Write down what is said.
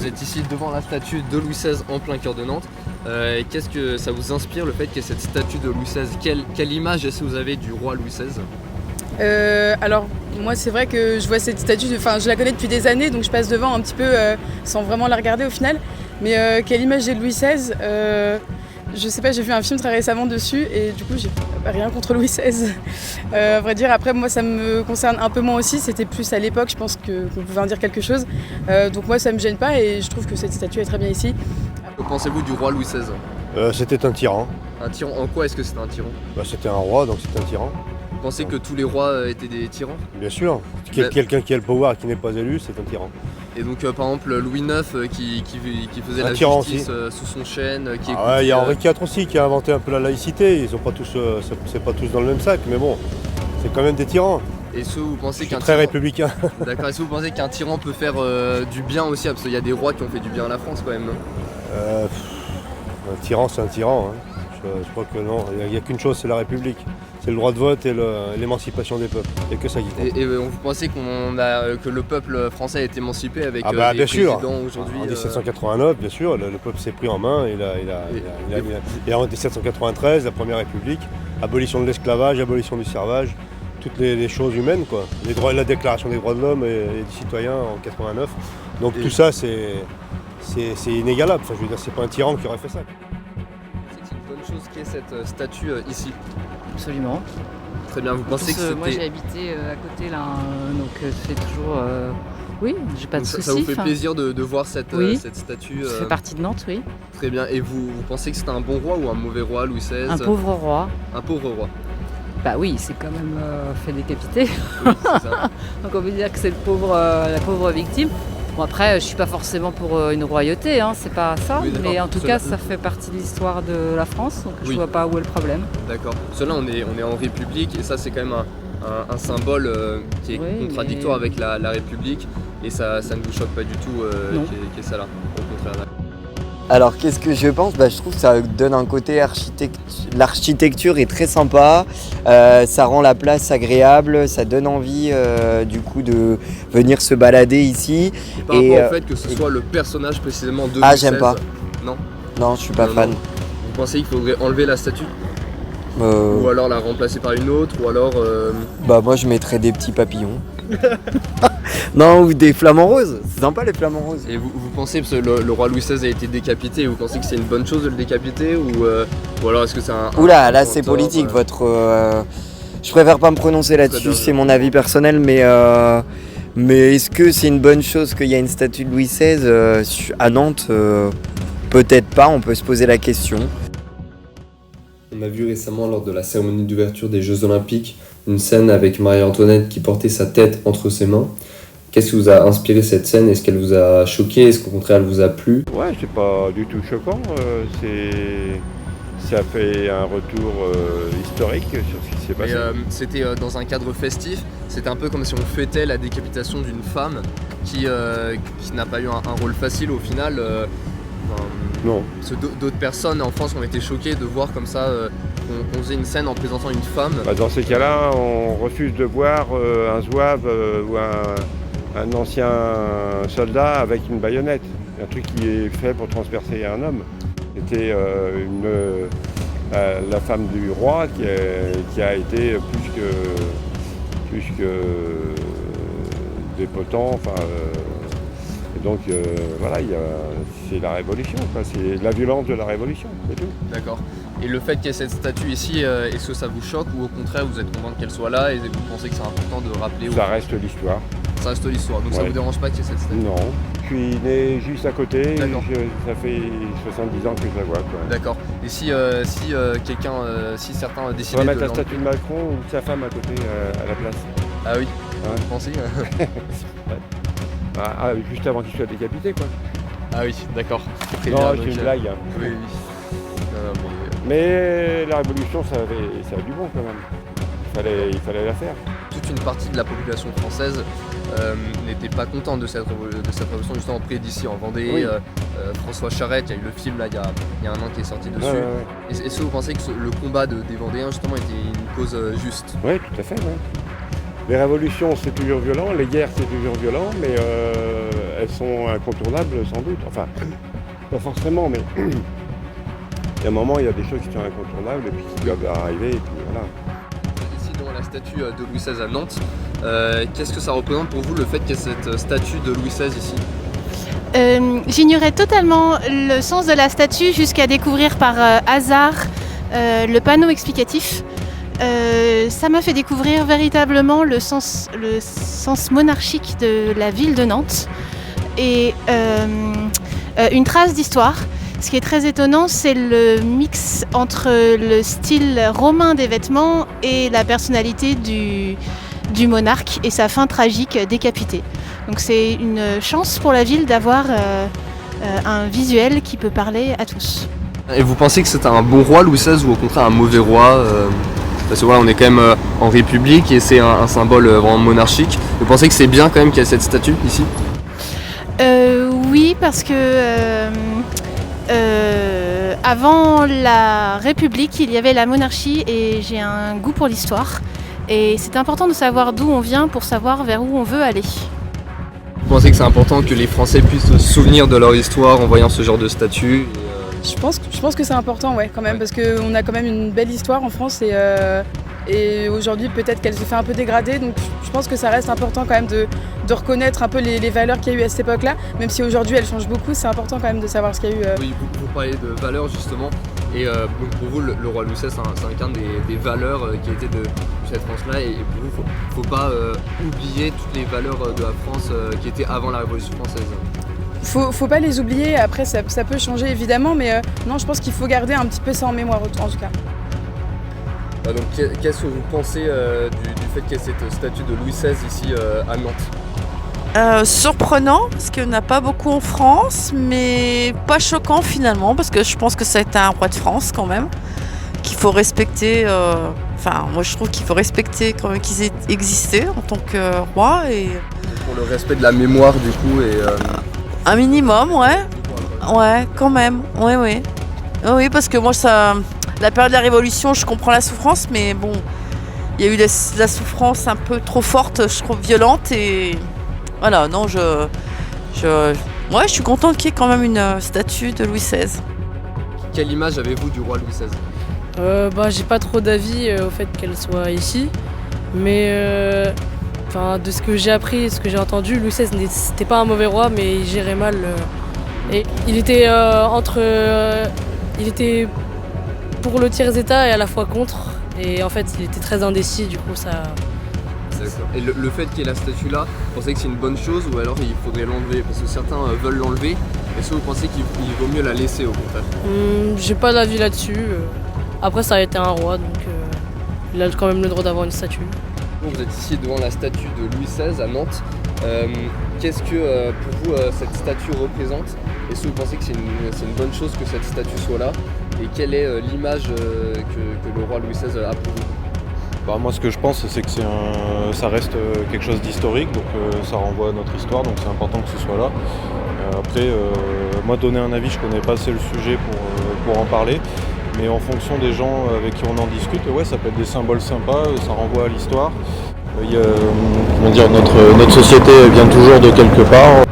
vous êtes ici devant la statue de Louis XVI en plein cœur de Nantes. Qu'est-ce que ça vous inspire le fait qu'il y ait cette statue de Louis XVI? Quelle image est-ce que vous avez du roi Louis XVI? Alors moi c'est vrai que je vois cette statue, je la connais depuis des années donc je passe devant un petit peu sans vraiment la regarder au final. Mais quelle image j'ai de Louis XVI? Je sais pas, j'ai vu un film très récemment dessus et du coup j'ai rien contre Louis XVI. À vrai dire, après moi ça me concerne un peu moins aussi, c'était plus à l'époque, je pense qu'on pouvait en dire quelque chose. Donc moi ça me gêne pas et je trouve que cette statue est très bien ici. Que pensez-vous du roi Louis XVI? C'était un tyran. Un tyran, en quoi est-ce que c'était un tyran? C'était un roi, donc c'était un tyran. Vous pensez que tous les rois étaient des tyrans? Bien sûr. Quelqu'un qui a le pouvoir et qui n'est pas élu, c'est un tyran. Et donc par exemple Louis IX qui faisait un la tyran justice sous son chêne, qui il y a Henri IV aussi qui a inventé un peu la laïcité. Ils sont pas tous, c'est pas tous dans le même sac, mais bon, c'est quand même des tyrans. Et est-ce que vous pensez qu'un très tyran... républicain. D'accord. Est-ce que vous pensez qu'un tyran peut faire du bien aussi? Parce qu'il y a des rois qui ont fait du bien à la France quand même, non? Un tyran, c'est un tyran. Hein. Je crois que non, il n'y a qu'une chose, c'est la République. C'est le droit de vote et l'émancipation des peuples. Il n'y a que ça qui compte. Et vous pensez que le peuple français a été émancipé avec bien des sûr. présidents aujourd'hui? En 1789, bien sûr, le peuple s'est pris en main. Et en 1793, la Première République, abolition de l'esclavage, abolition du servage, toutes les choses humaines, quoi. La Déclaration des droits de l'homme et des citoyens en 89. Donc tout ça, c'est inégalable. Enfin, je veux dire, c'est pas un tyran qui aurait fait ça. C'est une bonne chose qu'il y ait cette statue ici. Absolument. Très bien, vous pensez que c'était... Moi j'ai habité à côté là, donc c'est toujours... Oui, j'ai pas de soucis. Ça vous fait plaisir de voir cette statue? Ça fait partie de Nantes, oui. Très bien, et vous pensez que c'était un bon roi ou un mauvais roi, Louis XVI? Un pauvre roi. Un pauvre roi. Bah oui, c'est quand même fait décapiter. Oui, c'est ça. Donc on peut dire que c'est la pauvre victime. Bon après, je suis pas forcément pour une royauté, hein, c'est pas ça, oui, mais en tout cas ça fait partie de l'histoire de la France, donc je vois pas où est le problème. D'accord. Cela, on est en République et ça c'est quand même un symbole qui est contradictoire avec la République et ça ne vous choque pas du tout qu'il y ait ça là, au contraire. Alors qu'est-ce que je pense? Je trouve que ça donne un côté l'architecture est très sympa, ça rend la place agréable, ça donne envie du coup de venir se balader ici. Et par rapport au fait que ce soit le personnage précisément de Louis XVI, j'aime pas. Non? Non, je suis pas fan. Non. Vous pensez qu'il faudrait enlever la statue? Ou Ou alors la remplacer par une autre, ou alors... moi je mettrais des petits papillons. Non, ou des flamants roses, c'est sympa les flamants roses. Et vous pensez, parce que le roi Louis XVI a été décapité, vous pensez que c'est une bonne chose de le décapiter ou alors est-ce que c'est un... Oula, là c'est politique, je préfère pas me prononcer là-dessus, c'est mon avis personnel, mais est-ce que c'est une bonne chose qu'il y a une statue de Louis XVI à Nantes? Peut-être pas, on peut se poser la question. On a vu récemment lors de la cérémonie d'ouverture des Jeux Olympiques une scène avec Marie-Antoinette qui portait sa tête entre ses mains. Qu'est-ce qui vous a inspiré cette scène? Est-ce qu'elle vous a choqué? Est-ce qu'au contraire elle vous a plu? Ouais, c'est pas du tout choquant. Ça fait un retour historique sur ce qui s'est passé. C'était dans un cadre festif. C'était un peu comme si on fêtait la décapitation d'une femme qui n'a pas eu un rôle facile au final. Non. D'autres personnes en France ont été choquées de voir comme ça qu'on faisait une scène en présentant une femme. Dans ces cas-là, on refuse de voir un zouave ou un ancien soldat avec une baïonnette. Un truc qui est fait pour transpercer un homme. C'était la femme du roi qui a été plus que dépotant. Donc voilà, c'est la révolution, c'est la violence de la révolution, c'est tout. D'accord. Et le fait qu'il y ait cette statue ici, est-ce que ça vous choque ou au contraire vous êtes content qu'elle soit là et vous pensez que c'est important de rappeler? Ça reste l'histoire. Ça reste l'histoire, donc ça vous dérange pas qu'il y ait cette statue? Non, je suis né juste à côté, ça fait 70 ans que je la vois. D'accord. Et si certains décidaient on va mettre de la statue de Macron ou de sa femme à côté à la place. Ah oui, vous pensez? Juste avant qu'il soit décapité, quoi. Ah oui, d'accord. Non, c'est une blague. Oui. Mais la révolution, ça a du bon quand même. Il fallait la faire. Toute une partie de la population française n'était pas contente de cette révolution, justement près d'ici en Vendée. Oui. François Charette, il y a eu le film là, il y a un an qui est sorti dessus. Ouais. Est-ce que vous pensez que le combat des Vendéens justement était une cause juste? Oui, tout à fait. Ouais. Les révolutions, c'est toujours violent, les guerres, c'est toujours violent, mais elles sont incontournables sans doute. Enfin, pas forcément, mais il y a un moment, il y a des choses qui sont incontournables et puis qui doivent arriver, et puis voilà. Ici, devant la statue de Louis XVI à Nantes, qu'est-ce que ça représente pour vous le fait qu'il y ait cette statue de Louis XVI ici ? J'ignorais totalement le sens de la statue jusqu'à découvrir par hasard le panneau explicatif. Ça m'a fait découvrir véritablement le sens monarchique de la ville de Nantes et une trace d'histoire. Ce qui est très étonnant, c'est le mix entre le style romain des vêtements et la personnalité du monarque et sa fin tragique décapité. Donc c'est une chance pour la ville d'avoir un visuel qui peut parler à tous. Et vous pensez que c'est un bon roi Louis XVI ou au contraire un mauvais roi parce que voilà, on est quand même en République et c'est un symbole vraiment monarchique. Vous pensez que c'est bien quand même qu'il y ait cette statue ici ? Oui, parce que avant la République, il y avait la monarchie et j'ai un goût pour l'histoire. Et c'est important de savoir d'où on vient pour savoir vers où on veut aller. Vous pensez que c'est important que les Français puissent se souvenir de leur histoire en voyant ce genre de statue ? Je pense que c'est important, ouais, quand même, parce qu'on a quand même une belle histoire en France et aujourd'hui peut-être qu'elle se fait un peu dégrader, donc je pense que ça reste important quand même de reconnaître un peu les valeurs qu'il y a eu à cette époque-là, même si aujourd'hui elle change beaucoup, c'est important quand même de savoir ce qu'il y a eu. Oui, vous parlez de valeurs justement, et donc pour vous le roi Louis XVI ça incarne des valeurs qui étaient de cette France-là, et pour vous faut pas oublier toutes les valeurs de la France qui étaient avant la Révolution française. Faut pas les oublier, après ça peut changer évidemment, mais non, je pense qu'il faut garder un petit peu ça en mémoire en tout cas. Donc qu'est-ce que vous pensez du fait qu'il y ait cette statue de Louis XVI ici à Nantes ? Surprenant, parce qu'il n'y en a pas beaucoup en France, mais pas choquant finalement, parce que je pense que ça a été un roi de France quand même, qu'il faut respecter, moi je trouve qu'il faut respecter quand même qu'ils aient existé en tant que roi. Et pour le respect de la mémoire du coup et... Un minimum, ouais. Ouais, quand même, oui. Oui, parce que moi, la période de la Révolution, je comprends la souffrance, mais bon, il y a eu la souffrance un peu trop forte, je trouve violente, et voilà, non, je suis contente qu'il y ait quand même une statue de Louis XVI. Quelle image avez-vous du roi Louis XVI ? J'ai pas trop d'avis au fait qu'elle soit ici, mais de ce que j'ai appris, ce que j'ai entendu, Louis XVI n'était pas un mauvais roi, mais il gérait mal. Et il était il était pour le tiers-état et à la fois contre. Et en fait, il était très indécis, du coup ça... D'accord. Et le fait qu'il y ait la statue là, vous pensez que c'est une bonne chose ou alors il faudrait l'enlever ? Parce que certains veulent l'enlever. Est-ce que vous pensez qu'il vaut mieux la laisser au contraire ? J'ai pas d'avis là-dessus. Après, ça a été un roi, donc il a quand même le droit d'avoir une statue. Vous êtes ici devant la statue de Louis XVI à Nantes. Qu'est-ce que pour vous cette statue représente ? Est-ce que vous pensez que c'est une bonne chose que cette statue soit là ? Et quelle est l'image que le roi Louis XVI a pour vous ? Moi ce que je pense c'est que ça reste quelque chose d'historique, donc ça renvoie à notre histoire, donc c'est important que ce soit là. Après, moi donner un avis, je connais pas assez le sujet pour en parler. Mais en fonction des gens avec qui on en discute, ça peut être des symboles sympas, ça renvoie à l'histoire. Notre société vient toujours de quelque part,